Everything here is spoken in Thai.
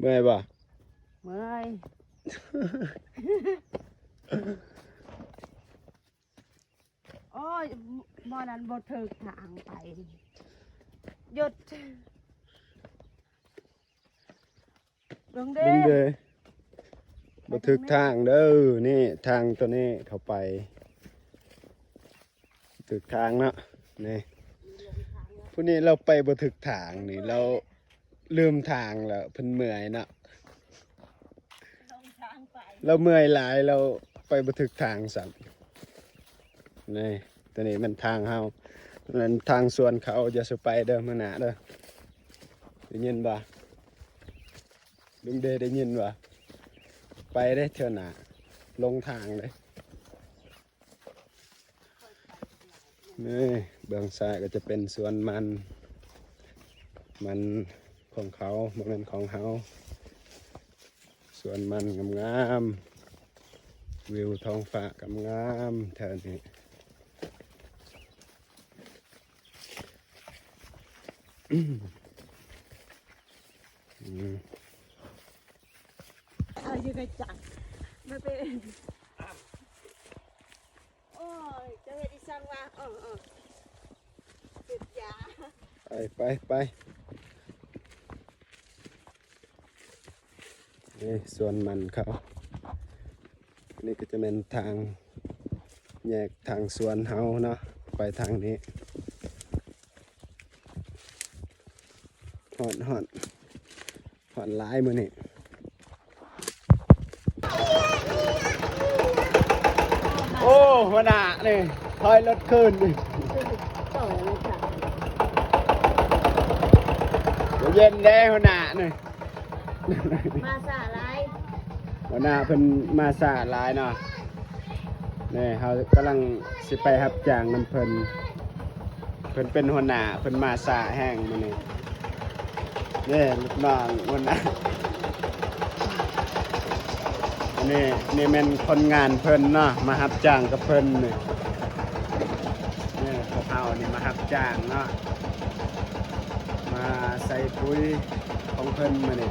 เมื่อยบ่เมื่อยโอ้ยมอนั้นบ่ถึกทางไปหยุดลงเด้ ดึงเด้บ่ถึกทางเด้อนี่ทางตัวนี้เข้าไปถึกทางเนาะนี่ผู้นี้เราไปบ่ถึกทางนี่เราลืมทางแล้วเพิ่นเมื่อยเนาะเราเมื่อยหลายเราไปบ่ถึกทางสัมนี่ตัวนี้มันทางเฮานั่นทางสวนเขาจะสไปเด้อมื้อหน้าเด้อได้ยินบ่ลุงเดได้ยินบ่ไปได้เท่าหน้าลงทางเลยนี่เบื้องซ้ายก็จะเป็นสวนมันของเขาบ่แม่นของเฮาสวนมันงามๆวิวท้องฟ้างามๆแถวนี้อยู่ในจังไม่เป็นโอ้ยจะเฮ็ดอีสังว่าติดยาไปนี่สวนมันเขานี่ก็จะเป็นทางแยกทางสวนเฮาเนาะไปทางนี้หอนหลายมือนี่โอ้หัวหน้านี่ถอยรถขึ้นนี่เดี๋ยวเย็นได้หัวหน้านี่มาสาไรหัวหน้าเพิ่นมาสาหลายเนาะนี่เขากำลังสิไปรับจ้างน้ำเพิ่นเป็นหัวหน้าเพิ่นมาสาแห้งมื้อนี้นี่ลูกน้องหัวหน้าอันนี่แม่นคนงานเพิ่นเนาะมารับจ้างกับเพิ่นนี่พวกเขานี่มารับจ้างเนาะมาใส่ปุ๋ยของเพิ่นมื้อนี้